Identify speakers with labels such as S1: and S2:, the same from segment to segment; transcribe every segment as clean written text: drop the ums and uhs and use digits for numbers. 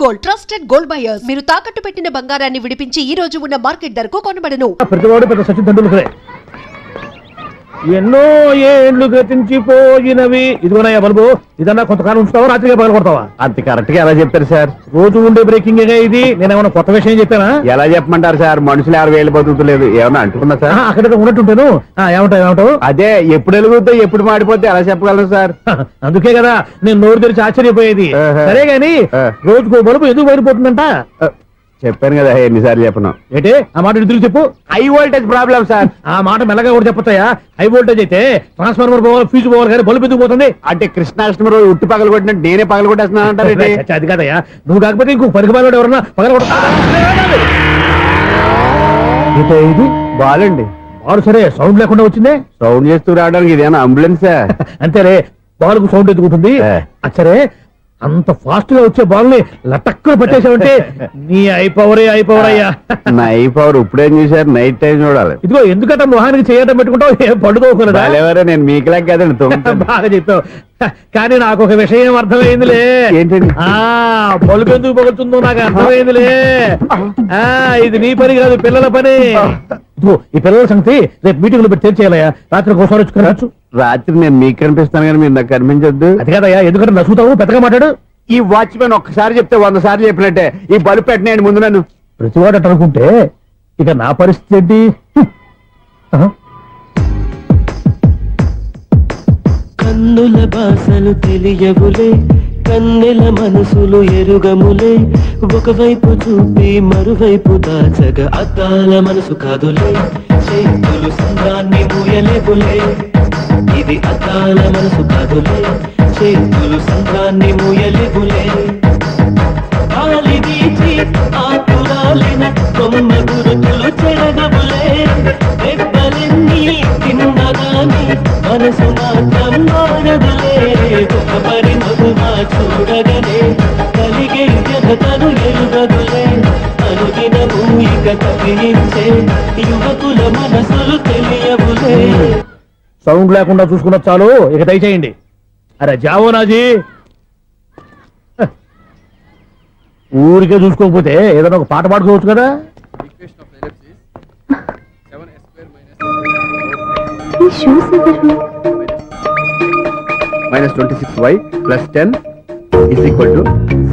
S1: Gold, trusted gold buyers. మీరు తాకట్టు పెట్టిన బంగారాన్ని విడిపించి ఈ రోజు ఉన్న మార్కెట్ ధరకు కొనబడను.
S2: ప్రతివాడు పెద్ద సచిన్ తెండూల్కరే. ఎన్నో ఏళ్లు గతించిపోయినవి. ఇదిగోనయ్యా బల్బు, ఇదన్నా కొంతకాలం ఉంచుతావా, రాత్రిగా పగల కొడతావా?
S3: అంత కరెక్ట్ గా ఎలా చెప్పారు సార్?
S2: రోజు ఉండే బ్రేకింగ్ ఇది. నేనేమన్నా కొత్త విషయం చెప్పానా?
S3: ఎలా చెప్పమంటారు సార్? మనుషులు 60,000 బతుకుతలేదు, ఏమన్నా అంటున్నా సార్?
S2: అక్కడ ఉన్నట్టుంటాను. ఏమంటావు?
S3: అదే ఎప్పుడు వెలుగుతో ఎప్పుడు మాడిపోతే ఎలా చెప్పగలను సార్?
S2: అందుకే కదా నేను నోరు తెరిచి ఆశ్చర్యపోయేది. సరే గాని రోజుకో బల్బు ఎందుకు బయటపోతుందంట?
S3: చెప్పాను కదా, ఎన్నిసార్లు చెప్పను.
S2: ఏంటే ఆ మాట ఇద్దరు చెప్పు.
S3: High voltage problem sir.
S2: ఆ మాట మెల్లగా కూడా చెప్పొచ్చాయా? హై వోల్టేజ్ అయితే ట్రాన్స్ఫార్మర్ పోవాలి, ఫ్యూజ్ పోవాలి, కానీ బల్బు ఎందుకు పోతుంది?
S3: అంటే కృష్ణాష్టమి రోజు ఉట్టి పగలు కొట్టినట్టు నేనే పగలు కొట్టేస్తున్నాను అంటారు.
S2: అది కాదయ్యా, నువ్వు కాకపోతే ఇంకో పనికి బాగా ఎవరన్నా పగల కొడతా. ఇది
S3: బాలండి.
S2: బాలు సరే, సౌండ్ లేకుండా వచ్చిందే.
S3: సౌండ్ చేస్తూ రావడానికి ఇదేనా అంబులెన్సా?
S2: అంతేరే, బాలుకు సౌండ్ ఎదుగుతుంది. సరే, అంత ఫాస్ట్ గా వచ్చే బాల్ ని లటక్కులు పట్టేసావంటే నీ అయిపోవరే అయ్యా.
S3: నా అయిపోవరు ఇప్పుడేం చూసారు? నైట్ టైం చూడాలి.
S2: ఇదిగో ఎందుకంటే మొహానికి చేయడం పెట్టుకుంటావు, ఏం పడుకోకూడదా?
S3: నేను మీకులా కదండి.
S2: బాగా చెప్పావు. కానీ నాకు ఒక విషయం అర్థమైందిలే.
S3: ఏంటండి?
S2: బల్బు ఎందుకు పగులుతుందో నాకు అర్థమైందిలే. ఇది నీ పని కాదు, పిల్లల పని. ఈ పిల్లల సంగతి రేపు మీటింగ్ లో పెట్టి తెలిసేయాలయ్యా. రాత్రి ఒకసారి వచ్చుకోవచ్చు.
S3: రాత్రి నేను మీకు కనిపిస్తాను కానీ మీరు నాకు కనిపించొద్దు.
S2: అది కాదయ్యా, ఎందుకంటే నసుగుతావు, పెద్దగా మాట్లాడు.
S3: ఈ వాచ్మెన్ ఒక్కసారి చెప్తే 100 సార్లు చెప్పినట్టే. ఈ బల్బు పెట్టినాయండి ముందు నన్ను.
S2: ప్రతివాడు అట్ట అనుకుంటే ఇక నా పరిస్థితి ఏంటి?
S4: కన్నుల భాషలు తెలియవులే, కన్నెల మనసులు ఎరుగములే. ఒకవైపు చూపి మరువైపు దాచగ అద్దాల మనసు కాదులే. చేతులు సంద్రాన్ని మూయలేవులే, ఇది అద్దాల మనసు కాదులే. చేతులు సంద్రాన్ని మూయలేవులే. గాలి వీచి ఆకురాలిన కొమ్మ గురుతులు చెరగవులే. దెబ్బలెన్ని తిన్నగాని మనసు మాత్రం మారదులే. ఒక పరిమగుమా చూడగనే కలిగే జగతను ఎరుగదులే. అనుదినము ఇక కవించే యువకుల మనసులు తెలియవులే.
S2: సౌండ్ లేకుండా చూసుకున్న చాలు, ఇక దయచేయండి. అరే జావో నాజీ, ఊరికే చూసుకోకపోతే ఏదైనా ఒక పాట పాడుకోవచ్చు కదా.
S3: -26y + 10 =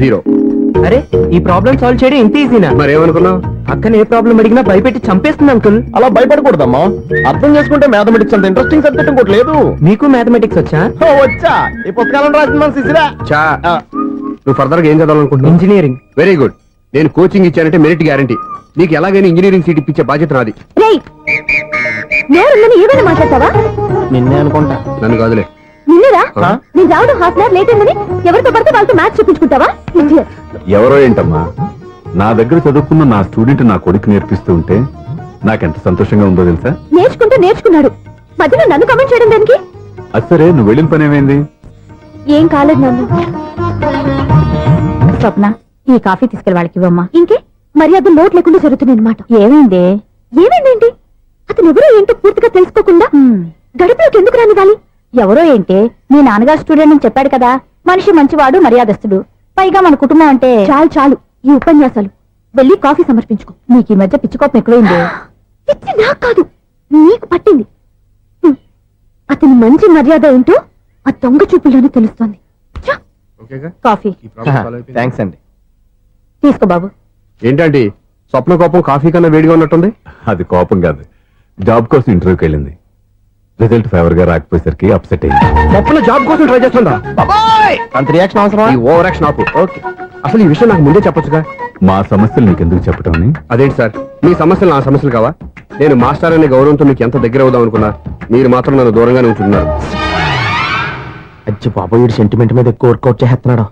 S3: 0.
S5: అరే, ఈ ప్రాబ్లం సాల్వ్ చేయడం ఇంత ఈజీనా?
S3: మరేమనుకున్నావు?
S5: అక్కనే ఏ ప్రాబ్లం అడిగినా భయపెట్టి చంపేస్తుంది అంకుల్.
S2: అలా భయపడకూడదమ్మా. అర్థం చేసుకుంటే మ్యాథమెటిక్స్ అంత ఇంట్రెస్టింగ్ సబ్జెక్ట్ ఇంకోటి లేదు.
S5: మీకు మ్యాథమెటిక్స్ వచ్చా?
S2: వచ్చా, ఈ పుస్తకాలను రాసిన మన శిశిరా.
S3: నువ్వు ఫర్దర్ గా ఏం చదవాలనుకుంటున్నావు?
S5: ఇంజనీరింగ్.
S3: Very good. నేను కోచింగ్ ఇచ్చానంటే మెరిట్ గ్యారంటీ. నీకు ఎలాగైనా ఇంజనీరింగ్ సీట్ ఇప్పించే బాధ్యత నాది.
S6: ఏమైనా మాట్లాడతావా?
S5: నిన్నే అనుకుంటా.
S3: నన్ను కాదులే.
S6: నిన్నరా నేను రావడం హాఫ్ అన్ అవర్ లేట్ అయిందని ఎవరితో పడితే వాళ్ళతో మ్యాచ్ చూపించుకుంటావా?
S7: ఎవరో ఏంటమ్మా, నా దగ్గర చదువుకున్న నా స్టూడెంట్ నా కొడుకు నేర్పిస్తూ ఉంటే నాకెంత సంతోషంగా ఉందో తెలుసా?
S6: నేర్చుకుంటూ నేర్చుకున్నాడు, మధ్యలో నన్ను కమెంట్ చేయడం దానికి?
S7: అది సరే, నువ్వు వెళ్ళిన పని ఏమైంది?
S6: ఏం కాలేదు నన్ను. స్వప్న, ఈ కాఫీ తీసుకెళ్ళి వాళ్ళకి ఇవ్వమ్మా. ఇంకే మర్యాద లోటు లేకుండా జరుగుతుంది అనమాట. ఏమైంది? ఏమైందేంటి? అతను ఎవరో ఏంటో పూర్తిగా తెలుసుకోకుండా గడుపులోకి ఎందుకు రానివ్వాలి? ఎవరో ఏంటి, మీ నాన్నగారు స్టూడెంట్ అని చెప్పాడు కదా. మనిషి మంచివాడు, మర్యాదస్తుడు, పైగా మన కుటుంబం అంటే. చాలు చాలు ఈ ఉపన్యాసాలు, వెళ్ళి కాఫీ సమర్పించుకో. నీకు ఈ మధ్య పిచ్చికోపం ఎక్కువైంది. పిచ్చి నాకు కాదు, నీకు పట్టింది. అతని మంచి మర్యాద ఏంటో ఆ దొంగ చూపుల్లోనే తెలుస్తోంది. కాఫీ
S3: థ్యాంక్స్ అండి.
S6: తీసుకో బాబు.
S3: ఏంటండి స్వప్న కోపం కాఫీ కన్నా వేడిగా ఉన్నట్టుంది?
S7: అది కోపం కాదు, జాబ్ కోసం ఇంటర్వ్యూకి వెళ్ళింది. రిజల్ట్ ఫేవర్ గా రాకపోయేసరికి అప్సెట్ అయింది.
S3: స్వప్న జాబ్ కోసం ట్రై చేస్తుందా?
S5: అంత రియాక్షన్ అవసరం?
S3: ఈ ఓవర్ యాక్షన్ ఆపు. ఓకే, అసలు ఈ విషయం నాకు ముందే చెప్పొచ్చుగా.
S7: మా సమస్యలు నీకెందుకు చెప్పటం?
S3: అదేంటి సార్, మీ సమస్యలు నా సమస్యలు కావా? నేను మాస్టర్ అనే గౌరవంతో మీకు ఎంత దగ్గర అవుదాం అనుకున్నా, మీరు మాత్రం నన్ను దూరంగానే ఉంటున్నారు.
S5: అచ్చి బాబు, వీడు సెంటిమెంట్ మీద ఎక్కువ వర్కౌట్ చేస్తున్నాడు.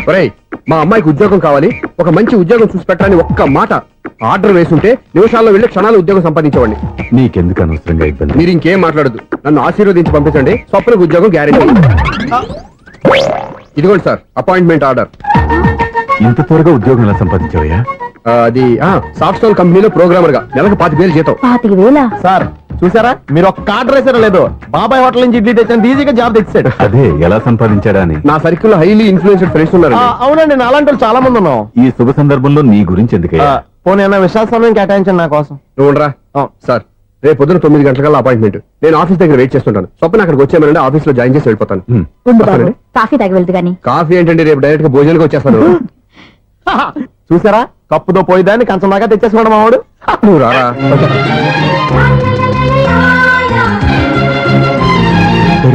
S3: ఒరేయ్, మా అమ్మాయికి ఉద్యోగం కావాలి, ఒక మంచి ఉద్యోగం చూసి పెట్టాలని ఒక్క మాట ఆర్డర్ వేసుంటే నిమిషాల్లో వెళ్ళి క్షణాలు ఉద్యోగం సంపాదించేవాడిని.
S7: నీకెందుకు అనవసరంగా ఇబ్బంది?
S3: మీరు ఇంకేం మాట్లాడదు, నన్ను ఆశీర్వదించి పంపించండి. స్వప్నకు ఉద్యోగం గ్యారెంటీ. ఇదిగోండి సార్, అపాయింట్మెంట్ ఆర్డర్.
S7: ఇంత త్వరగా ఉద్యోగం ఎలా సంపాదించావయ్యా?
S3: అది సాఫ్ట్వేర్ కంపెనీలో ప్రోగ్రామర్ గా నెలకు 25,000 జీతం.
S6: 25,000?
S2: సార్,
S5: చూసారా మీరు ఒక్క ఆర్డర్ వేసారో లేదు బాబాయ్ హోటల్ నుంచి ఇడ్లీ తెచ్చిన ఈజీగా జాబ్ తెచ్చాడు.
S7: అదే ఎలా సంపాదించాడా అని.
S3: నా సర్కిల్ లో హైలీ ఇన్ఫ్లుయెన్స్డ్ ఫ్రెండ్స్ ఉన్నారు.
S5: అవునండి నా అలాంటి వాళ్ళు చాలా మంది ఉన్నాం.
S7: ఈ శుభ సందర్భంలో నీ గురించి ఎందుకయ్యా?
S5: పోనీ అన్న విశాల సమయం కేటాయించండి నా కోసం.
S3: నువ్వు ఉండరా. సార్ రేపు పొద్దున 9 గంటలకల్లా అపాయింట్మెంట్. నేను ఆఫీస్ దగ్గర వెయిట్ చేస్తుంటాను. స్వప్న అక్కడికి వచ్చేయమనండి, ఆఫీస్ లో జాయిన్ చేసి వెళ్ళిపోతాను.
S6: ఉండు బాబు,
S3: వస్తానండి.
S6: కాఫీ తాగి వెళ్తు గాని.
S3: కాఫీ ఏంటండి, రేపు డైరెక్ట్ గా భోజనానికి వచ్చేస్తాను.
S5: చూసారా కప్పుతో పోయిదాన్ని కంచం దాకా తెచ్చేసుకోవడం మావాడు.
S3: నువ్వు రారా.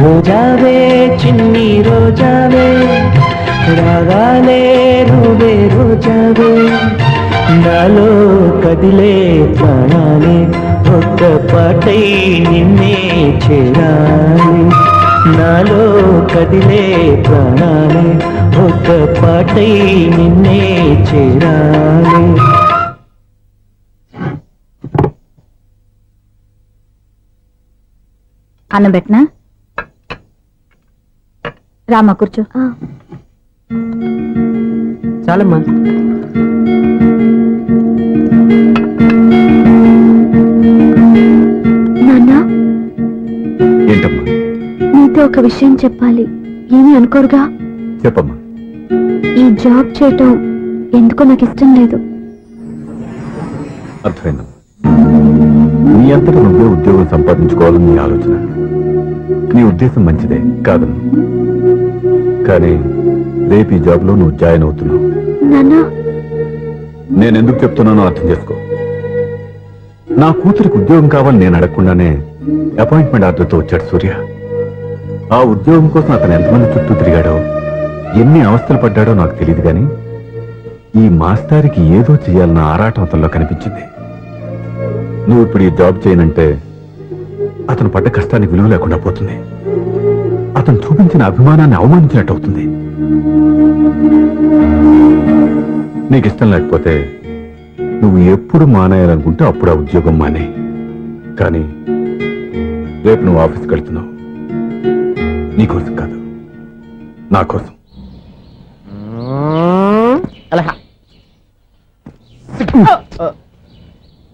S4: రోజావే చిన్ని రోజావే రాగాలే రూవే రోజావే నాలో కదిలే ప్రాణాలే ఒక్క పాటై నిన్నే చేరాలి. నాలో కదిలే ప్రాణాలే ఒక్క పాటై నిన్నే చేరాలి.
S6: అన్నం పెట్టనా? రామా కూర్చో.
S5: చాలమ్మా.
S6: నాన్న,
S7: ఏంటమ్మా?
S6: నీతో ఒక విషయం చెప్పాలి. ఏమీ అనుకోరుగా?
S7: చెప్పమ్మా.
S6: ఈ జాబ్ చేయటం ఎందుకో నాకు ఇష్టం లేదు.
S7: అర్థమైందమ్మా. నీ అంతటా నువ్వే ఉద్యోగం సంపాదించుకోవాలని నీ ఆలోచన. నీ ఉద్దేశం మంచిదే కాదమ్మా. కానీ రేపు ఈ జాబ్ లో నువ్వు జాయిన్ అవుతున్నావు.
S6: నాన్న,
S7: నేను ఎందుకు చెప్తున్నానో అర్థం చేసుకో. నా కూతురికి ఉద్యోగం కావాలని నేను అడగకుండానే అపాయింట్మెంట్ ఆర్డర్తో వచ్చాడు సూర్య. ఆ ఉద్యోగం కోసం అతను ఎంతమంది చుట్టూ తిరిగాడో, ఎన్ని అవస్థలు పడ్డాడో నాకు తెలియదు, కానీ ఈ మాస్టారికి ఏదో చేయాలన్న ఆరాటం అతనిలో కనిపించింది. నువ్వు ఇప్పుడు ఈ జాబ్ చేయనంటే అతను పడ్డ కష్టానికి విలువ లేకుండా పోతుంది. అతను చూపించిన అభిమానాన్ని అవమానించినట్టు అవుతుంది. నీకు ఇష్టం లేకపోతే నువ్వు ఎప్పుడు మానేయాలనుకుంటే అప్పుడు ఆ ఉద్యోగం మానే. కానీ రేపు నువ్వు ఆఫీస్కి వెళ్తున్నావు, నీకోసం కాదు, నా కోసం.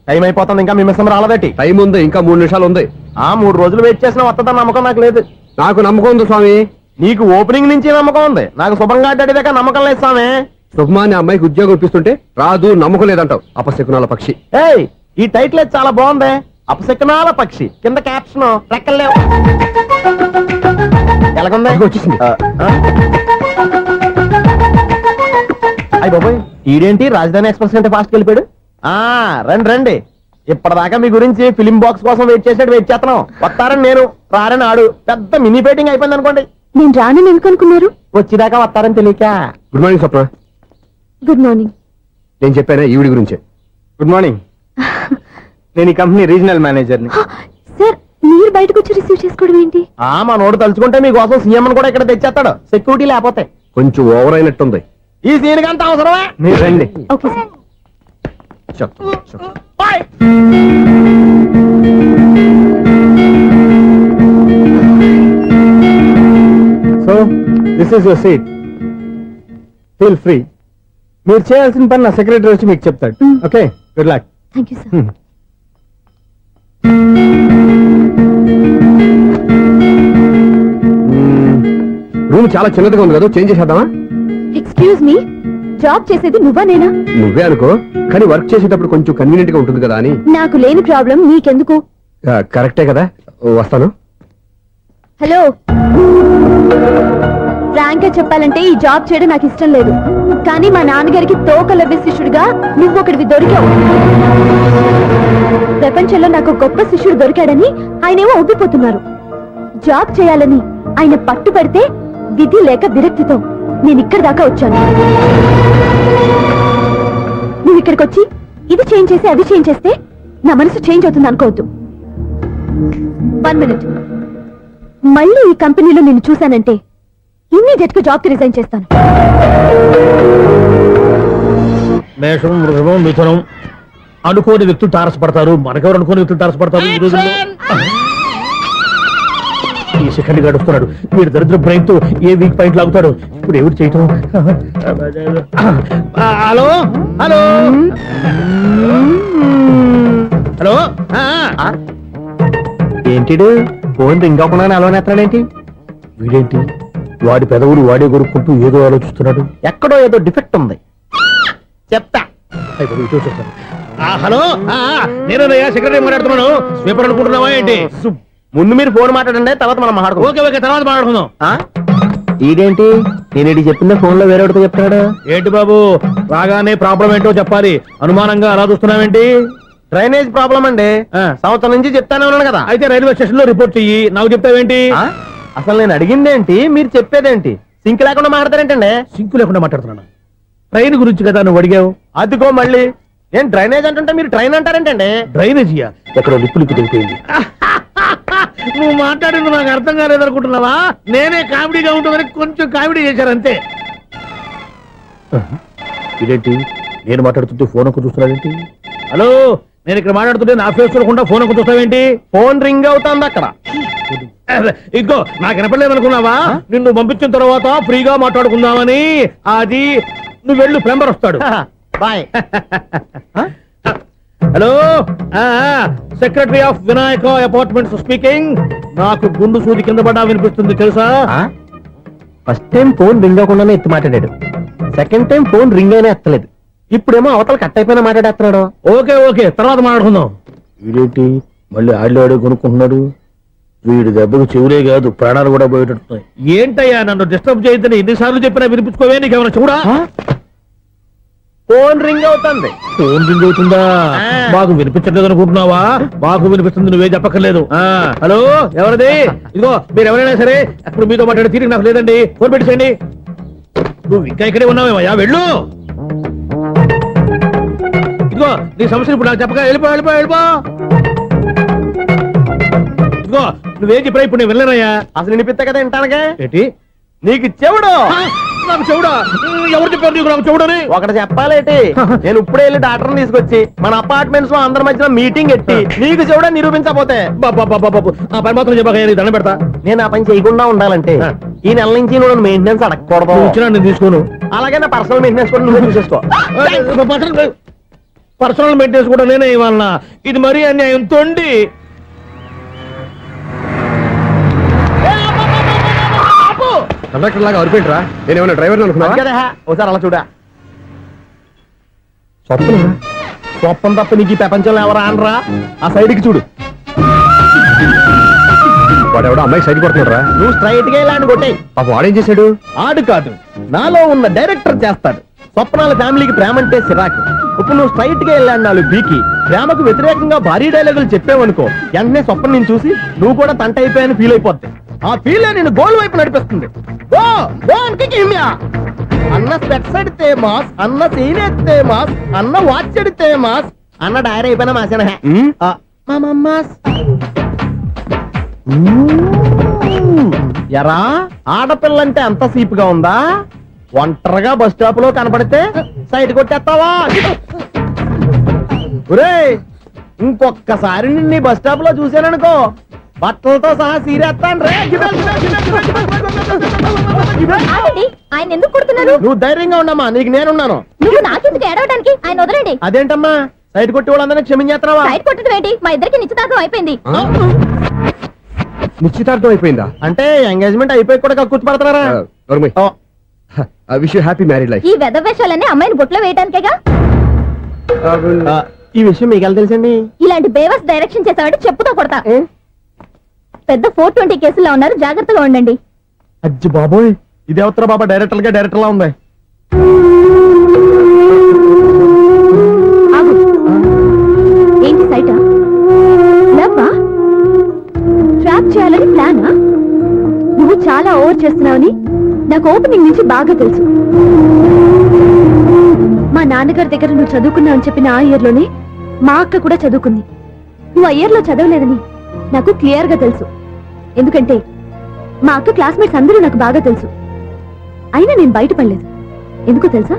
S5: టైం అయిపోతుంది, ఇంకా మీ మిస్సం రాలేదటి.
S3: టైం ఉంది, ఇంకా 3 నిమిషాలు ఉంది.
S5: 3 రోజులు వెయిట్ చేసిన వస్తుందని నమ్మకం నాకు లేదు.
S3: నాకు నమ్మకం ఉంది స్వామి.
S5: నీకు ఓపెనింగ్ నుంచి నమ్మకం ఉంది, నాకు శుభంగా అడ్డాక నమ్మకం లేదు స్వామి.
S3: శుభమాని అమ్మాయికి ఉద్యోగం ఇప్పిస్తుంటే రాదు, నమ్మకం లేదంటావు. అపశకునాల పక్షి.
S5: ఏయ్, ఈ టైటిల్ అయితే చాలా బాగుంది. అపశకునాల పక్షి, కింద క్యాప్షన్ రెక్కలేవు. ఎలాగుంది?
S3: వచ్చేసింది.
S5: అయ్యి బాబోయ్, ఈడేంటి రాజధాని ఎక్స్ప్రెస్ కంటే ఫాస్ట్ వెళ్ళిపోయాడు. రండి రండి. ఇప్పటిదాకా మీ గురించి ఫిలిం బాక్స్ కోసం వెయిట్ చేస్తున్నాం. వస్తారని నేను, రారని ఆడు. పెద్ద మినీ పేటింగ్ అయిపోయింది అనుకోండి.
S6: నేను రానని ఎందుకు అనుకున్నారు?
S5: వచ్చిదాకా వస్తారని తెలియక.
S3: Good morning Swapna.
S6: Good morning.
S3: నేను చెప్పానా ఈవిడి గురించే.
S5: Good morning. నేను ఈ కంపెనీ రీజనల్ మేనేజర్ని.
S6: సార్, మీరు బయటకు వచ్చి రిసీవ్ చేసుకోవడం ఏంటి?
S5: మా నోడు తలుచుకుంటే మీకోసం సీఎం అని కూడా ఇక్కడ తెచ్చేస్తాడు, సెక్యూరిటీ లేకపోతే.
S3: కొంచెం ఓవర్ అయినట్టుంది.
S5: ఈ సీన్ కంత అవసరమా? మీరు రండి.
S6: Okay sir.
S5: So this is your seat, feel free. మీరు చేయాల్సిన పని నా సెక్రటరీ వచ్చి మీకు చెప్తాడు. Okay, good luck.
S6: Thank you sir.
S3: Room చాలా చిన్నదిగా ఉంది కదా, చేంజ్ చేసేద్దామా?
S6: ఎక్స్క్యూజ్ మీ, జాబ్ చేసేది నువ్వా నేనా?
S3: నువ్వే అనుకో, కానీ వర్క్ చేసేటప్పుడు కొంచెం కన్వీనియంట్ గా ఉంటుంది కదా అని.
S6: నాకు లేని ప్రాబ్లం నీకెందుకు?
S3: కరెక్టే కదా, వస్తాను.
S6: హలో, ఫ్రాంక్ గా చెప్పాలంటే ఈ జాబ్ చేయడం నాకు ఇష్టం లేదు. కానీ మా నాన్నగారికి తోకలవ్య శిష్యుడిగా నువ్వు ఒకటివి దొరికావు. ప్రపంచంలో నాకు గొప్ప శిష్యుడు దొరికాడని ఆయనేమో ఒప్పిపోతున్నారు. జాబ్ చేయాలని ఆయన పట్టు పడితే విధి లేక విరక్తితో నేను ఇక్కడి దాకా వచ్చాను. నువ్వు ఇక్కడికి వచ్చి ఇది చేంజ్ చేసి అది చేంజ్ చేస్తే నా మనసు చేంజ్ అవుతుంది అనుకోవద్దు. 1 మినిట్. మళ్ళీ ఈ కంపెనీలో నేను చూశానంటే ఇమ్మీడియట్ గా జాబ్ కి రిజైన్ చేస్తాను.
S2: మేషం, వృషభం, మిథునం అనుకోని వ్యక్తులు తారసపడతారు. మనకెవరు అనుకోని వ్యక్తులు తారసపడతారు ఈ రోజుల్లో? ఈ సెకండ్ గడుస్తున్నాడు వీడు దరిద్ర బ్రెయిన్ తో ఏ వీక్ పాయింట్ లాగుతాడు. ఇప్పుడు ఎవరు చేయటం? Hello hello hello.
S5: ఏంటిడు ఫోన్ రింగ్ అవ్వకుండా అలవనేస్తాడేంటి?
S2: వీడేంటి వాడి పెదవులు వాడే కొరుక్కుంటూ ఏదో ఆలోచిస్తున్నాడు.
S5: ఎక్కడో ఏదో డిఫెక్ట్ ఉంది, చెప్తా.
S2: అయిపోయి ఇటు వచ్చేస్తాను. హలో నేనయ్యా సెక్రటరీ మాట్లాడుతున్నాను. స్వీపర్ అనుకుంటున్నావా ఏంటి?
S5: ముందు మీరు ఫోన్ మాట్లాడండి, తర్వాత మనం మాట్లాడుకో.
S2: ఓకే ఓకే తర్వాత మాట్లాడుకుందాం.
S5: ఈడేంటి నేను చెప్పిందే ఫోన్ లో వేరే ఒకటి చెప్తాడు.
S2: ఏంటి బాబు రాగానే ప్రాబ్లం ఏంటో చెప్పాలి, అనుమానంగా అలా చూస్తున్నావేంటి?
S5: డ్రైనేజ్ ప్రాబ్లం అండి, సంవత్సరం నుంచి చెప్తానే ఉన్నాను కదా.
S2: అయితే రైల్వే స్టేషన్ లో రిపోర్ట్ చెయ్యి, నాకు చెప్తావేంటి?
S5: అసలు నేను అడిగిందేంటి, మీరు చెప్పేదేంటి? సింక్ లేకుండా మాట్లాడతారేంటండి?
S2: సింకు లేకుండా మాట్లాడుతున్నాను. ట్రైన్ గురించి కదా నువ్వు అడిగావు.
S5: అదిగో మళ్ళీ నేను డ్రైనేజ్ అంటుంటే మీరు ట్రైన్ అంటారేంటండి?
S2: డ్రైనేజీయా? ఎక్కడో లిప్పు తెలిపోయింది. నువ్వు మాట్లాడింది నాకు అర్థం కాలేదనుకుంటున్నావా? నేనే కామెడీగా ఉంటుందని కొంచెం కామెడీ చేశారు అంతే. ఇదేంటి నేను మాట్లాడుతుంటే ఫోన్ ఒక చూస్తున్నావేంటి? హలో నేను ఇక్కడ మాట్లాడుతుంటే నా ఫేస్ చూడకుండా ఫోన్ ఒక చూస్తావేంటి?
S5: ఫోన్ రింగ్ అవుతుంది అక్కడ.
S2: ఇదిగో నాకు వినపడలేదు అనుకున్నావా? నిన్ను పంపించిన తర్వాత ఫ్రీగా మాట్లాడుకుందామని. అది నువ్వు వెళ్ళు, ప్లంబర్ వస్తాడు.
S5: Bye.
S2: Hello secretary of Vinayaka apartments speaking. నాకు గుండు సూది కింద పడ్డా వినిపిస్తుంది తెలుసా?
S5: ఫస్ట్ టైం ఫోన్ రింగ్ అవ్వకుండానే ఎత్తి మాట్లాడాడు, సెకండ్ టైం ఫోన్ రింగ్ అయినా ఎత్తలేదు, ఇప్పుడేమో అవతల కట్ అయిపోయినా మాట్లాడేస్తున్నాడు.
S2: ఓకే ఓకే తర్వాత మాట్లాడుకుందాం. వీడేంటి మళ్ళీ ఆడిలో ఆడి కొనుక్కుంటున్నాడు? వీడి దెబ్బకు చెవులే కాదు ప్రాణాలు కూడా పోయేటట్టున్నాయి. ఏంటయ్యా నన్ను డిస్టర్బ్ చేయొద్దని ఎన్నిసార్లు చెప్పినా వినిపించుకోవే, నీకేమైనా చూడా?
S5: ఫోన్ రింగ్ అవుతుంది.
S2: ఫోన్ రింగ్ అవుతుందా? మాకు వినిపించట్లేదు అనుకుంటున్నావా? మాకు వినిపిస్తుంది, నువ్వే చెప్పక్కర్లేదు. హలో ఎవరిది? ఇదిగో మీరు ఎవరైనా సరే అప్పుడు మీతో మాట్లాడే తీరిక నాకు లేదండి, ఫోన్ పెట్టేసేయండి. నువ్వు ఇంకా ఇక్కడే ఉన్నావేమయ్యా, వెళ్ళు. ఇదిగో నీ సమస్యలు ఇప్పుడు నాకు చెప్పక వెళ్ళిపో వెళ్ళిపో వెళ్ళిపో. ఇదిగో నువ్వేం చెప్పరా ఇప్పుడు నేను వెళ్ళానయ్యా.
S5: అసలు వినిపిస్తా కదా వింటానుగా.
S2: ఏంటి
S5: నీకు చెవుడు?
S2: నాకు చెవుడా? ఎవరు చెప్పారు నీకు నాకు చెవుడని?
S5: ఒకటి చెప్పాలేటి, నేను ఇప్పుడే వెళ్ళి డాక్టర్ని తీసుకొచ్చి మన అపార్ట్మెంట్స్ లో అందరి మధ్యన మీటింగ్ ఎట్టి నీకు చెవుడా నిరూపించకపోతే
S2: బాబు ఆ పని మాత్రం చెప్పక దండం పెడతా.
S5: నేను ఆ పని చేయకుండా ఉండాలంటే ఈ నెల నుంచి నువ్వు మెయింటెనెన్స్ అడగకూడదు.
S2: ఇచ్చినా నేను తీసుకోను.
S5: అలాగే నా పర్సనల్ మెయింటెనెన్స్ కూడా నువ్వే చూసేసుకో.
S2: పర్సనల్ మెయింటెనెన్స్ కూడా నేనే ఇవ్వాలన్నా? ఇది మరీ అన్యాయం తొండి.
S3: కండక్టర్ లాగా అరిపోయింట్రా, నేనేమన్నా డ్రైవర్ అనుకున్నా
S5: కదా. ఒకసారి అలా చూడా.
S3: స్వప్న
S5: స్వప్నం తప్ప నీకు ఈ ప్రపంచంలో ఎవరా అనరా? ఆ సైడ్కి చూడు.
S3: వాడెవడో అమ్మాయి సైడ్ కొడుతున్నారా?
S5: నువ్వు స్ట్రైట్ గా ఇలాంటి కొట్టాయి.
S3: పాప వాడేం చేశాడు?
S5: ఆడు కాదు, నాలో ఉన్న డైరెక్టర్ చేస్తాడు. స్వప్నాల ఫ్యామిలీకి ప్రేమ అంటే సిరాకు. ఇప్పుడు నువ్వు స్ట్రైట్ గా వెళ్ళాడు నాలుగు బీకి ప్రేమకు వ్యతిరేకంగా భారీ డైలాగులు చెప్పావనుకో, వెంటనే స్వప్నం నేను చూసి నువ్వు కూడా తంట అయిపోయాని ఫీల్ అయిపోద్ది. ఆ ఫీల్ నేను గోల్ వైపు నడిపిస్తుంది. అన్న స్పెట్స్ అడితే మాస్, అన్న సీన్ ఎత్తే మాస్, అన్న వాచ్ అడితే మాస్, అన్న డైర్ అయిపోయినా మాసేనా ఎరా? ఆడపిల్లంటే అంత సీప్ గా ఉందా? ఒంటరిగా బస్ స్టాప్ లో కనపడితే సైడ్ కొట్టేస్తావా? ఒరేయ్ ఇంకొక్కసారి నిన్ను బస్ స్టాప్ లో చూసాననుకో, బట్టలతో సహా సీరేస్తాను రే.
S6: ఆయన ఎందుకు కొడుతున్నారు?
S5: నువ్వు ధైర్యంగా ఉండమ్మా, నీకు నేనున్నాను.
S6: నువ్వు నాకెందుకు ఏడవడానికి? ఆయన వదలండి.
S5: అదేంటమ్మా సైడ్ కొట్టి వాళ్ళందరినీ క్షమించేస్తున్నావా?
S6: సైడ్ కొట్టడం ఏంటి? మా ఇద్దరికి నిశ్చితార్థం అయిపోయింది.
S3: నిశ్చితార్థం అయిపోయిందా?
S5: అంటే ఎంగేజ్మెంట్ అయిపోయి కూడా కక్కుర్తి పడతారా?
S3: Wish you happy married life.
S6: ఈ వెధవేషాలన్నీ అమ్మాయిని బొట్లో వేయడానికేగా.
S5: ఈ విషయం మీకు ఎలా తెలుసండి?
S6: ఇలాంటి బేవస్ డైరెక్షన్ చేసావంటే చెప్పుతో కొడతా. పెద్ద 420 కేసుల్లో ఉన్నారు, జాగ్రత్తగా ఉండండి.
S5: అజ్జి బాబోయ్, ఇది అవతర బాబా డైరెక్టర్ లా ఉంది.
S6: ఆగు. ఏంటి సైటా? లవ్వా? ట్రాప్ చేయాలని ప్లానా? నువ్వు చాలా ఓవర్ చేస్తున్నావని నాకు ఓపెనింగ్ నుంచి బాగా తెలుసు. మా నాన్నగారి దగ్గర నువ్వు చదువుకున్నావని చెప్పిన ఆ ఇయర్ లోనే మా అక్క కూడా చదువుకుంది. నువ్వు ఆ ఇయర్ లో చదవలేదని నాకు క్లియర్ గా తెలుసు. ఎందుకంటే మా అక్క క్లాస్మేట్స్ అందరూ నాకు బాగా తెలుసు. అయినా నేను బయటపడలేదు. ఎందుకో తెలుసా?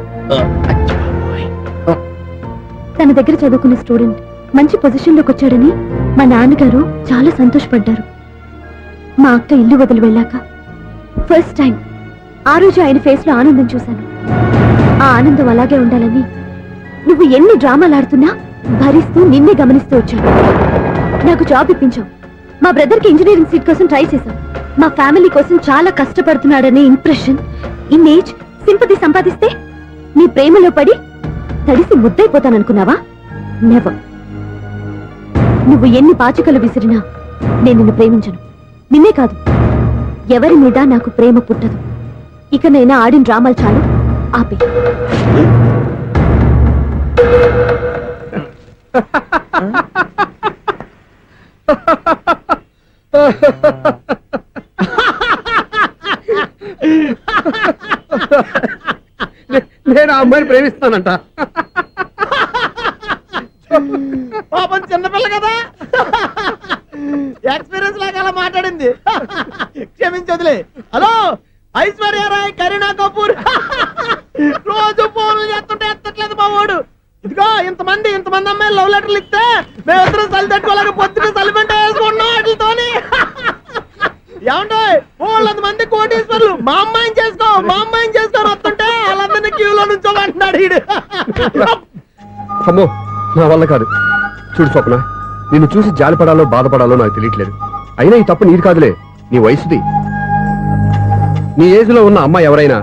S6: తన దగ్గర చదువుకున్న స్టూడెంట్ మంచి పొజిషన్ లోకి వచ్చాడని మా నాన్నగారు చాలా సంతోషపడ్డారు. మా అక్క ఇల్లు వదిలి వెళ్ళాక ఫస్ట్ టైం ఆ రోజు ఆయన ఫేస్ లో ఆనందం చూశాను. ఆ ఆనందం అలాగే ఉండాలని నువ్వు ఎన్ని డ్రామాలు ఆడుతున్నా భరిస్తూ నిన్నే గమనిస్తూ వచ్చాను. నాకు జాబ్ ఇప్పించావు. మా బ్రదర్ కి ఇంజనీరింగ్ సీట్ కోసం ట్రై చేశాం. మా ఫ్యామిలీ కోసం చాలా కష్టపడుతున్నాడనే ఇంప్రెషన్, ఇమేజ్, సింపతి సంపాదిస్తే నీ ప్రేమలో పడి తడిసి ముద్దైపోతాననుకున్నావా? నెవర్. నువ్వు ఎన్ని పాచికలు విసిరినా నేను నిన్ను ప్రేమించను. నిన్నే కాదు, ఎవరి మీద నాకు ప్రేమ పుట్టదు. ఇకనైనా ఆడిన డ్రామాలు చాలు, ఆపే.
S3: నేను ఆ అమ్మాయిని ప్రేమిస్తానంట.
S5: పాపం చిన్నపిల్ల కదా, ఎక్స్పీరియన్స్ లాగా అలా మాట్లాడింది. క్షమించదులే. హలో, ఐశ్వర్యరాయ్, కరీనా కపూర్ రోజు ఫోన్లు చేస్తుంటే ఎత్తట్లేదు మా వాడు. ఇదిగో ఇంతమంది అమ్మాయిలు లవ్ లెటర్లు ఇస్తే మేమిద్దరం చలి తట్టుకోలేక పొద్దున చలిమంట వేసుకుంటున్నాం వాటితోని. ఏమంటే వాళ్ళంత మంది కోటీశ్వర్లు మా అమ్మాయిని చేసుకో వస్తుంటే వాళ్ళందరినీ క్యూలో నుంచోమంటున్నాడు వీడు.
S3: అమ్మో, నా వల్ల కాదు. చూడు స్వప్న, నిన్ను చూసి జాలిపడాలో బాధపడాలో నాకు తెలియట్లేదు. అయినా ఈ తప్పు నీది కాదులే, నీ వయసుది. నీ ఏజ్ లో ఉన్న అమ్మాయి ఎవరైనా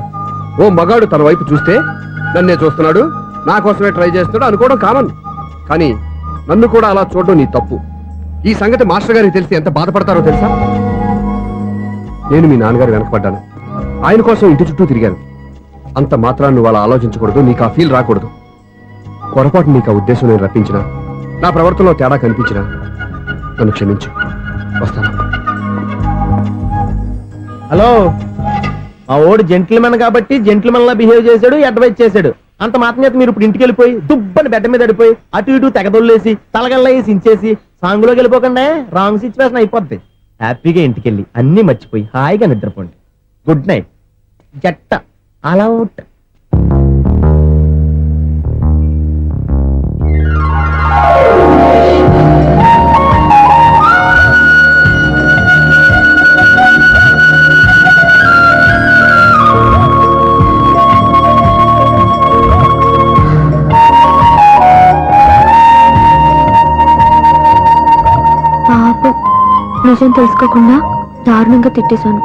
S3: ఓ మగాడు తన వైపు చూస్తే నన్నే చూస్తున్నాడు, నా కోసమే ట్రై చేస్తున్నాడు అనుకోవడం కామన్. కానీ నన్ను కూడా అలా చూడడం నీ తప్పు. ఈ సంగతి మాస్టర్ గారికి తెలిసి ఎంత బాధపడతారో తెలుసా? నేను మీ నాన్నగారు వెనకపడ్డాను, ఆయన కోసం ఇంటి చుట్టూ తిరిగాను. అంత మాత్రాన్ని నువ్వు అలా ఆలోచించకూడదు, నీకు ఆ ఫీల్ రాకూడదు. పొరపాటు నీకు ఆ ఉద్దేశం నేను రప్పించినా, నా ప్రవర్తనలో తేడా కనిపించినా నన్ను క్షమించు. వస్తాను.
S5: హలో, మా ఓడు జెంటిల్మెన్ కాబట్టి జెంటిల్మెన్ లా బిహేవ్ చేశాడు, అడ్వైజ్ చేశాడు. అంత మాత్రం చేత మీరు ఇప్పుడు ఇంటికి వెళ్ళిపోయి దుబ్బని బెడ్ మీద పడిపోయి అటు ఇటు తెగదొల్లేసి తలగల్లా వేసి ఇంచేసి సాంగులోకి వెళ్ళిపోకండి, రాంగ్ సిచ్యువేషన్ అయిపోద్ది. హ్యాపీగా ఇంటికి వెళ్ళి అన్ని మర్చిపోయి హాయిగా నిద్రపోండి. Good night. జట్ట అలా అవుట్.
S6: నిజం తెలుసుకోకుండా దారుణంగా తిట్టేశాను.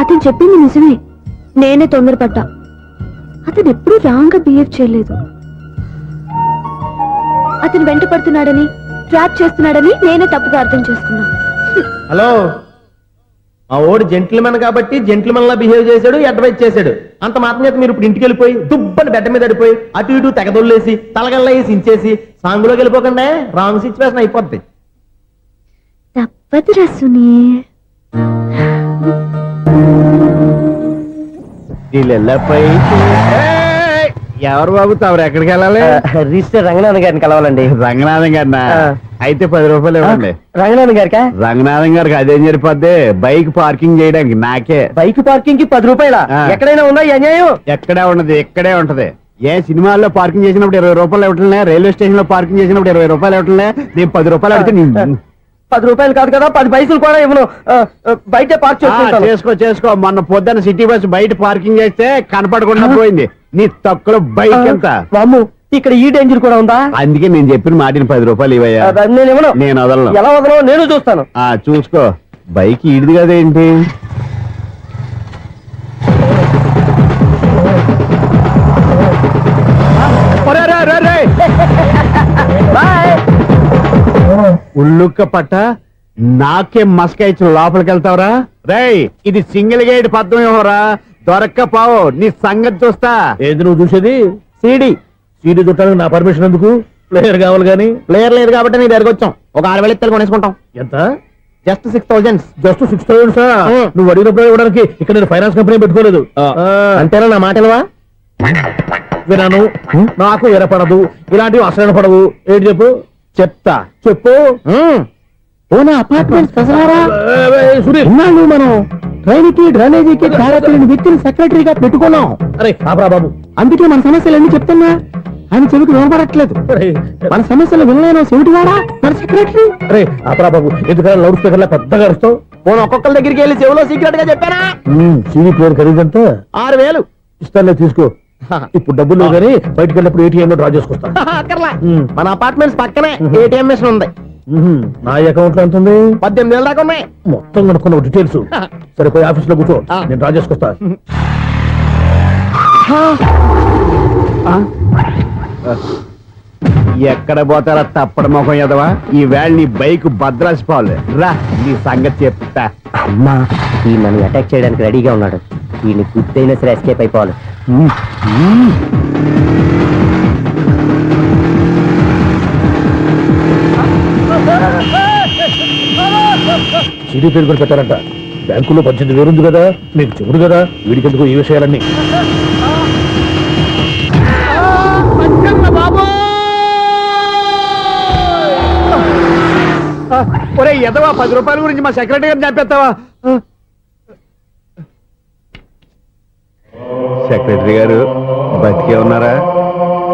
S6: అతను చెప్పింది నిజమే, నేనే తొందరపడ్డా. అతను ఎప్పుడూ రాంగ్ గా బిహేవ్ చేయలేదు. అతను వెంట పడుతున్నాడని, ట్రాప్ చేస్తున్నాడని నేనే తప్పుగా అర్థం చేసుకున్నా.
S5: హలో, మా ఓడు జెంటిల్మెన్ కాబట్టి జెంటిల్మెన్ లా బిహేవ్ చేశాడు, అడ్వైజ్ చేశాడు. అంత మాత్రం చేత మీరు ఇప్పుడు ఇంటికి వెళ్ళిపోయి దుబ్బని బెడ్ మీద పడిపోయి అటు ఇటు తెగదొల్లేసి తలగల్లా వేసి ఇంచేసి సాంగులోకి వెళ్ళిపోకండి, రాంగ్ సిచ్యువేషన్ అయిపోద్ది.
S6: తప్పదురా సునీ.
S2: ఎవరు బాబు తమరు ఎక్కడికి వెళ్ళాలి?
S5: రిజిస్టర్ రంగనాథన్ గారిని కలవాలండి.
S2: రంగనాథం గారినా? అయితే 10 రూపాయలు ఇవ్వండి.
S5: రంగనాథన్ గారికా?
S2: రంగనాథం గారికి అదేం సరిపోద్ది, బైక్ పార్కింగ్ చేయడానికి నాకే.
S5: బైక్ పార్కింగ్ కి 10 రూపాయల? ఎక్కడైనా ఉందా ఈ అన్యాయం?
S2: ఎక్కడే ఉన్నది, ఇక్కడే ఉంటది. ఏ సినిమాల్లో పార్కింగ్ చేసినప్పుడు 20 రూపాయలు ఇవ్వట్లే, రైల్వే స్టేషన్ లో పార్కింగ్ చేసినప్పుడు 20 రూపాయలు ఇవ్వట్లే. నేను 10 రూపాయలు అడిగితే
S5: 10 రూపాయలు కాదు కదా, 10 పైసలు కూడా ఇవ్వను. బయట పార్క్
S2: చేసుకో. మొన్న పొద్దున్న సిటీ బస్ బయట పార్కింగ్ చేస్తే కనపడకుండా పోయింది. నీ తక్కువ బైక్ ఎంత?
S5: వామ్ము, ఇక్కడ ఈ డేంజర్ కూడా ఉందా?
S2: అందుకే నేను చెప్పిన మాటిని 10 రూపాయలు ఇవ్వయ్యా.
S5: నేను ఇవ్వను.
S2: నేను వదలను.
S5: ఎలా వదలను నేను చూస్తాను.
S2: చూసుకో. బైక్ ఈడిది కదేంటి? ఉల్లుక్క పట్ట నాకే మస్క ఇచ్చిన లోపలికి వెళ్తావరా? రేయ్, ఇది సింగిల్ గేట్ పద్మం ఇవ్వరా, దొరక్కపోవు నీ సంగతి చూస్తా. ఏది నువ్వు చూసేది? సీడీ చుట్టానికి నా పర్మిషన్ ఎందుకు? ప్లేయర్ కావాలి గానీ. ప్లేయర్ లేదు కాబట్టి నీ దగ్గరకు వచ్చాం. ఒక 6,000 ఇత్తలు కొనేసుకుంటాం. ఎంత? జస్ట్ 6,000. Just 6,000 sir? నువ్వు అడిగినప్పుడు ఇవ్వడానికి ఇక్కడ నేను ఫైనాన్స్ కంపెనీ పెట్టుకోలేదు. అంతేనా నా మాటలవా? వినాను, నాకు ఎరపడదు, ఇలాంటివి అసలు పడవు. ఏంటి చెప్పు? చెప్తా, చెప్పు.
S5: అపార్ట్మెంట్
S2: సునీల్,
S5: మనం ట్రైన్కి డ్రైనేజీకి తేడా వ్యక్తిని సెక్రటరీగా పెట్టుకున్నాం.
S2: అరే ఆపరా బాబు,
S5: అందుకే మన సమస్యలన్నీ చెప్తున్నా. ఆయన చెవికి వినపడట్లేదు. మన సమస్యలు వినలేను చెవిటి వాడా మన సెక్రటరీ.
S2: అరే ఆపరా బాబు, ఎందుకంటే లౌడ్ స్పీకర్ లా పెద్దగా అరుస్తావు.
S5: పోను ఒక్కొక్కరి దగ్గరికి వెళ్ళి చెవిలో సీక్రెట్ గా చెప్పానా?
S2: సీడీ ప్లేయర్ ఖరీదంతా
S5: 6,000
S2: ఇస్తానులే, తీసుకో. ఇప్పుడు డబ్బులు లేవు కానీ బయటకు వెళ్ళినప్పుడు ATM లో డ్రా చేసుకొస్తా.
S5: అక్కర్లా, మన అపార్ట్మెంట్స్ పక్కనే ATM మిషన్ ఉంది.
S2: నా అకౌంట్ లో ఎంత ఉంది?
S5: 18,000 దాకా ఉన్నాయి.
S2: మొత్తం కనుక్కున్న డీటెయిల్స్. సరిపోయి ఆఫీస్ లో కూర్చో, నేను డ్రా చేసుకొస్తా.
S5: ఎక్కడ పోతారా తప్పడ మొహం ఎదవా? ఈ వేళ నీ బైక్ భద్రాసిపోవాలి. రా నీ సంగతి చెప్తా.
S8: అమ్మా ఈ నన్ను అటాక్ చేయడానికి రెడీగా ఉన్నాడు. ఈయన గుర్తైనా సరే ఎస్కేప్ అయిపోవాలి.
S2: సిడీ పేరు కూడా పెట్టారంట. బ్యాంకులో 18,000 ఉంది కదా, మీకు చెబుడు కదా, వీడికెందుకు ఈ విషయాలన్నీ?
S5: ఒరే ఎదవా, 10 రూపాయల గురించి మా సెక్రటరీ గారిని చంపేస్తావా? సెక్రటరీ గారు బతికే ఉన్నారా?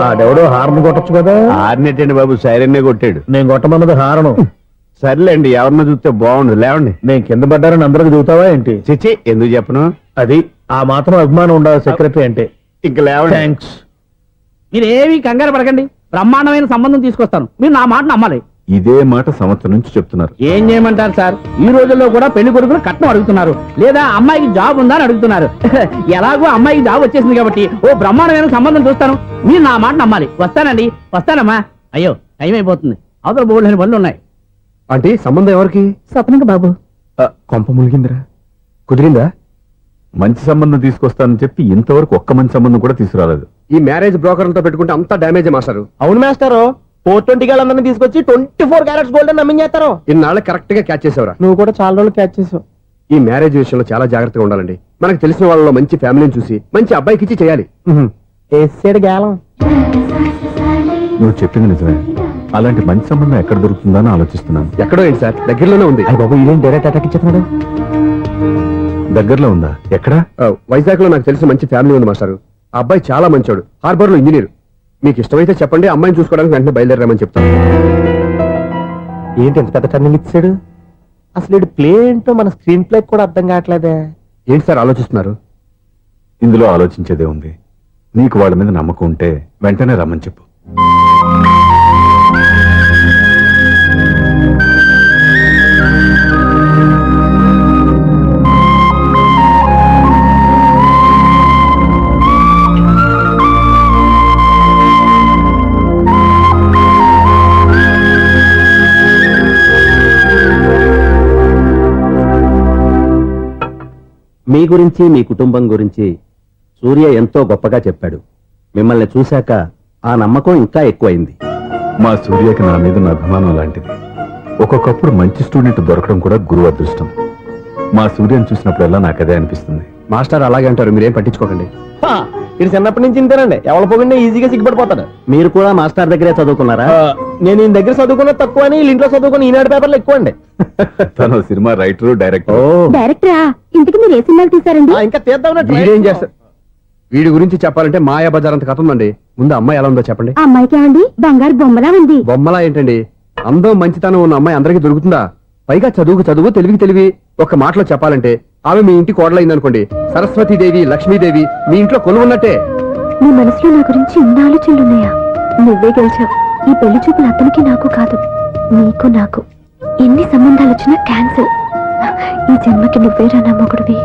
S2: ఆడెవడో హార్న్ కొట్టచ్చు కదా.
S5: ఆరినట్టండి బాబు, సైరన్నే కొట్టాడు.
S2: నేను కొట్టమన్నది హారను.
S5: సర్లేండి, ఎవరినో చూస్తే బాగుండు. లేవండి.
S2: నేను కింద పడ్డారని అందరికి చూతావా ఏంటి?
S5: చిచ్చి, ఎందుకు చెప్పను?
S2: అది ఆ మాత్రం అభిమానం ఉండాలి సెక్రటరీ అంటే.
S5: ఇంక లేవండి.
S2: థ్యాంక్స్.
S9: మీరేమీ కంగారు పడకండి, బ్రహ్మాండమైన సంబంధం తీసుకొస్తాను. మీరు నా మాట నమ్మాలి.
S7: ఇదే మాట సంవత్సరం నుంచి చెప్తున్నారు.
S9: ఏం చేయమంటారు సార్, ఈ రోజుల్లో కూడా పెళ్లి కొడుకులు కట్నం అడుగుతున్నారు, లేదా అమ్మాయికి జాబ్ ఉందా అని అడుగుతున్నారు. ఎలాగో అమ్మాయికి జాబ్ వచ్చేసింది కాబట్టి ఓ బ్రహ్మాండమైన సంబంధం చూస్తాను. మీరు నా మాట నమ్మాలి. వస్తానండి, వస్తానమ్మా. అయ్యో టైం అయిపోతుంది, అవతల బోల్డని పనులు ఉన్నాయి.
S3: అంటే సంబంధం ఎవరికి?
S6: స్వప్నకు బాబు.
S3: కొంప ములిగిందిరా. కుదిరిందా?
S7: మంచి సంబంధం తీసుకొస్తానని చెప్పి ఇంతవరకు ఒక్క మంచి సంబంధం కూడా తీసుకురాలేదు.
S3: ఈ మ్యారేజ్ బ్రోకర్లతో పెట్టుకుంటే అంతా డ్యామేజ్ మాస్టారు.
S5: అవును మాస్టారు, 420 గాళ్ళందరినీ తీసుకొచ్చి 24 క్యారెట్స్ గోల్డ్ అని నమ్మించేస్తారు.
S3: ఇన్నాళ్ళు కరెక్ట్ గా క్యాచ్ చేసేవరా?
S5: నువ్వు కూడా చాలా రోజులు క్యాచ్ చేసావు.
S3: ఈ మ్యారేజ్ విషయంలో చాలా జాగ్రత్తగా ఉండాలండి. మనకు తెలిసిన వాళ్ళలో మంచి ఫ్యామిలీని చూసి మంచి అబ్బాయికి ఇచ్చి చేయాలి.
S5: వేసాడు గాలం.
S7: నువ్వు చెప్పింది నిజమే. అలాంటి మంచి సంబంధం ఎక్కడ దొరుకుతుందో అని ఆలోచిస్తున్నాను.
S3: ఎక్కడో ఏంటి సార్, దగ్గరలోనే ఉంది.
S5: అయ్యి బాబు, ఇదేం డైరెక్ట్ అటాక్ ఇచ్చేస్తున్నాడు.
S7: దగ్గరలో ఉందా? ఎక్కడా?
S3: వైజాగ్ లో నాకు తెలిసిన మంచి ఫ్యామిలీ ఉంది మాస్టారు. ఆ అబ్బాయి చాలా మంచోడు, హార్బర్ లో ఇంజనీర్. మీకు ఇష్టమైతే చెప్పండి, అమ్మాయిని చూసుకోవడానికి వెంటనే బయలుదేరామని చెప్తాను.
S5: ఏంటి ఎంత పెద్ద టర్నింగ్ ఇచ్చాడు? అసలు ఇటు ప్లే ఏంటో మన స్క్రీన్ ప్లే కూడా అర్థం కావట్లేదే.
S3: ఏంటి సార్ ఆలోచిస్తున్నారు?
S7: ఇందులో ఆలోచించేదే ఉంది. నీకు వాళ్ళ మీద నమ్మకం ఉంటే వెంటనే రమ్మని చెప్పు.
S8: మీ గురించి మీ కుటుంబం గురించి సూర్య ఎంతో గొప్పగా చెప్పాడు. మిమ్మల్ని చూశాక ఆ నమ్మకం ఇంకా ఎక్కువైంది.
S7: మా సూర్యకి నా మీద ఉన్న అభిమానం లాంటిది. ఒక్కొక్కప్పుడు మంచి స్టూడెంట్ దొరకడం కూడా గురువు అదృష్టం. మా సూర్యని చూసినప్పుడల్లా నాకు అదే అనిపిస్తుంది.
S3: మాస్టర్ అలాగే అంటారు, మీరేం పట్టించుకోకండి.
S5: ఇది చిన్నప్పటి నుంచి ఇంతేనండి, ఎవరి పోకుండా ఈజీగా సిగ్గుపడిపోతాడు.
S8: మీరు కూడా మాస్టర్ దగ్గరే చదువుకున్నారా?
S5: నేను ఈయన దగ్గర చదువుకున్నది తక్కువ అని ఇంట్లో చదువుకుని ఈనాడు పేపర్లు ఎక్కువ అండి.
S7: తను సినిమా రైటరు, డైరెక్టర్.
S6: డైరెక్టరా? ఇంతకు మీరు ఏ సినిమాలు తీసారండి?
S5: ఇంకా తీద్దామని
S3: వీడేం చేస్తారు? వీడి గురించి చెప్పాలంటే మాయా బజార్ అంత కథ ఉందండి. ముందు అమ్మాయి ఎలా ఉందో చెప్పండి.
S6: ఆ అమ్మాయికి ఏమండి బంగారు బొమ్మలా ఉంది.
S3: బొమ్మలా ఏంటండి, అందం మంచితనం ఉన్న అమ్మాయి అందరికీ దొరుకుతుందా? పైగా చదువుకు చదువు, తెలివికి తెలివి. ఒక మాటలో చెప్పాలంటే ఆమె మీ ఇంటి కోడలైందనుకోండి, సరస్వతీదేవి, లక్ష్మీదేవి మీ ఇంట్లో కొలువున్నట్టే.
S6: నీ మనసులో నా గురించి ఇన్ని ఆలోచనలున్నాయా? నువ్వే గెలిచావు. ఈ పెళ్లి చూపులు అతనికి నాకు కాదు, నీకు నాకు. ఎన్ని సంబంధాలు వచ్చినా క్యాన్సిల్. ఈ జన్మకి నువ్వేరా నా మొగుడివి.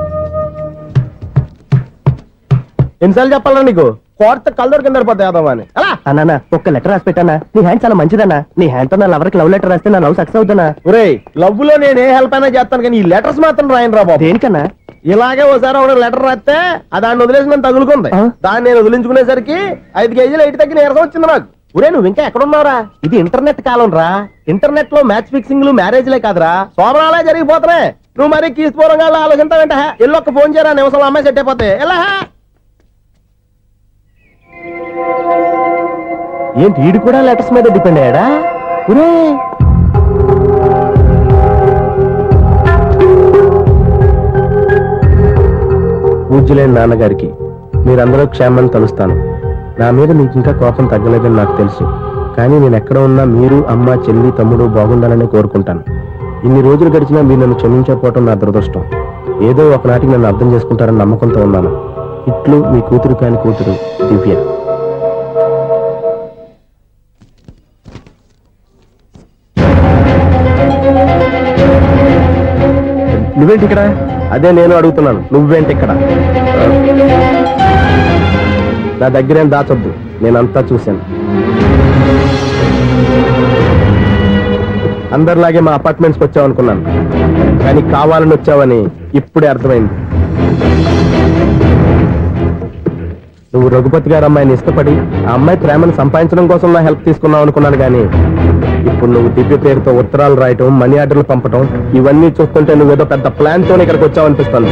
S5: ఎన్నిసార్లు చెప్పాలా నీకు? కోర్త కలర్ కింద పోతాయి అన్నా. ఒక్క లెటర్ రాసి పెట్టానా? నీ హ్యాండ్ చాలా మంచిదన్నా. నీ హ్యాండ్ తో నా లవర్కి లవ్ లెటర్ రాస్తే నా లవ్ సక్సెస్ అవుతానా? ఒరే, లవ్ లో నేను ఏ హెల్ప్ అయినా చేస్తాను, కానీ ఈ లెటర్స్ మాత్రం రాయను రా బాబు. దేనికన్నా? ఇలాగే ఓసారి ఒక లెటర్ రాస్తే దాన్ని వదిలేసి నన్ను తగులుకుంది. దాన్ని నేను వదిలించుకునేసరికి 5 కేజీలు 8 తగ్గి నీరసం వచ్చింది నాకు. ఒరే, నువ్వు ఇంకా ఎక్కడున్నావురా? ఇది ఇంటర్నెట్ కాలం రా. ఇంటర్నెట్ లో మ్యాచ్ ఫిక్సింగ్లు, మ్యారేజ్లే కాదురా, శోభనాలే జరిగిపోతున్నాయి. నువ్వు మరి కీస్పూరంగా ఆలోచించావంటే ఎల్లొక్క ఫోన్ చేయరా, నిమిషంలో అమ్మాయి సెట్ అయిపోతే ఎలా? ఏంటి వీడు కూడా లెటర్స్ మీద డిపెండ్ అయ్యాడా? ఒరే, పూజ్యులైన నాన్నగారికి మీరందరూ క్షేమాన్ని తలుస్తాను. నా మీద మీకు ఇంకా కోపం తగ్గలేదని నాకు తెలుసు, కానీ నేను ఎక్కడ ఉన్నా మీరు, అమ్మ, చెల్లి, తమ్ముడు బాగుండాలని కోరుకుంటాను. ఇన్ని రోజులు గడిచినా మీరు నన్ను క్షమించకపోవటం నా దురదృష్టం. ఏదో ఒకనాటికి నన్ను అర్థం చేసుకుంటారని నమ్మకంతో ఉన్నాను. ఇట్లు మీ కూతురు కాని కూతురు దివ్య.
S3: నువ్వేంటి ఇక్కడ?
S5: అదే నేను అడుగుతున్నాను, నువ్వేంటి ఇక్కడ? నా దగ్గరేం దాచొద్దు, నేనంతా చూశాను. అందరిలాగే మా అపార్ట్మెంట్స్కి వచ్చావు అనుకున్నాను, కానీ కావాలని వచ్చావని ఇప్పుడే అర్థమైంది. నువ్వు రఘుపతి గారు అమ్మాయిని ఇష్టపడి ఆ అమ్మాయి ప్రేమను సంపాదించడం కోసం నా హెల్ప్ తీసుకున్నావు అనుకున్నాను, కానీ ఇప్పుడు నువ్వు దివ్య పేరుతో ఉత్తరాలు రాయటం, మనీ ఆర్డర్లు పంపటం, ఇవన్నీ చూస్తుంటే నువ్వేదో పెద్ద ప్లాన్ తోనే ఇక్కడికి వచ్చావు అనిపిస్తుంది.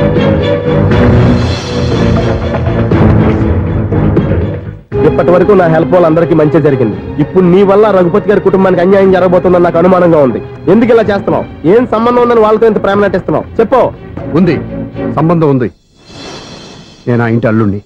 S5: ఇప్పటి వరకు నా హెల్ప్ వాళ్ళందరికీ మంచి జరిగింది. ఇప్పుడు నీ వల్ల రఘుపతి గారి కుటుంబానికి అన్యాయం జరగబోతుందని నాకు అనుమానంగా ఉంది. ఎందుకు ఇలా చేస్తున్నావు? ఏం సంబంధం ఉందని వాళ్ళతో ఇంత ప్రేమ నటిస్తున్నావు? చెప్పు.
S3: ఉంది, సంబంధం ఉంది. నేను ఆ ఇంటి అల్లుణ్ణి.